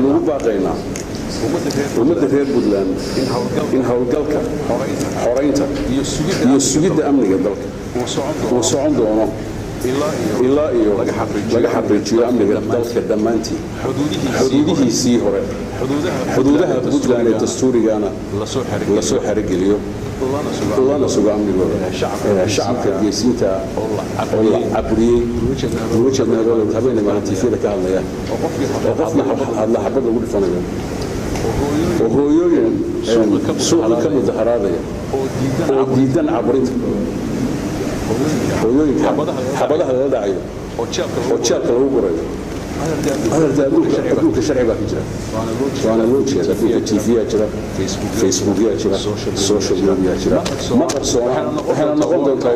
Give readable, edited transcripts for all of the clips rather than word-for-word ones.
ugu baaqaynaa ummadda reer Puntland in hawlgalka xoreynta iyo sugidda amniga dalka uu socon doono ilaa iyo laga xaqiijiyo amniga dalka dhammaantii xuduudihiisii hore xuduudaha Puntland ee dastuurigana la soo xarigeliyo lana sugo amnigooda shacabka geesiinta oo la cabriyey ujeednadooda habeenay maalintiifyada ka hadlaya oo qofna hadla xabad lagu dhifanayo oo hooyooyin suuqa ka mudaharaadaya oo diidan cabrinta hooyooyinka xabadaha lala dhacayo oo jeelka lagu gurayo adduunka sharci baa ku jira waana loo jeeda adduunka tv-yaa jira facebookyaa jira social media jira ma qarsoona waxayna noqon doontaa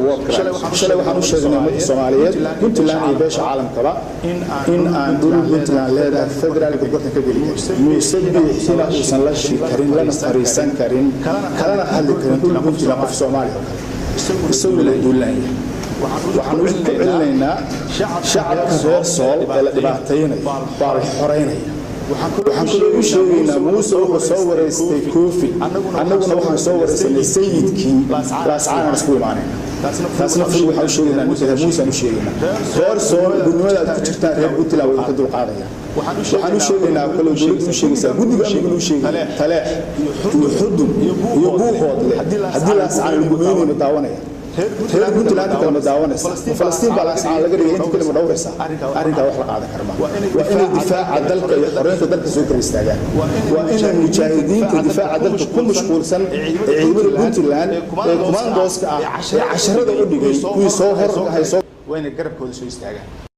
shalay waxaan u sheegnay ummadda Soomaaliyeed Puntland iyo beesha caalamkaba in aan dhul Puntland leedahay federal gobolka ka geli muuse biixina uusan la shikarin lana fariisan karin kalana hadli karin dhul Puntland qof Soomaali isagoo la duulayay waxaan u celinaynaa shacabka reer Sool ee la dhibaataynayo baa la xoreynaya waxaan kaloo u sheegaynaa muuse wuxuu soo wareystay koofi annaguna waxaan soo wareysanay sayidkii laascaan isku imaanayna taasna furi waxaan u sheegaynaa muuse aan u sheegaynaa reer Sool gudnimada aad ku jirtaan reer Puntland way ka dulqaadayaan waxaan u sheegaynaa kaloo dowladdu u sheegaysaa guddiga amniga u sheegay taleex iyo xudun iyo buuqoodle haddii laascaan lagu meynayno daawanaya reer Puntland kala daawanaysa Falastiin baa laascaan laga dhigay inta kale ma dhowraysa arrinka wax la qaadan karma waa inay difaaca dalka iyo xoreynta dalka soo kala istaagaan waa inay mujaahidiinta difaaca dalka ku mashquulsan ciidamada Puntland ee commandoska ah ee casharada u dhigay kuwii soo hor hayso waa inay garabkooda soo istaagaan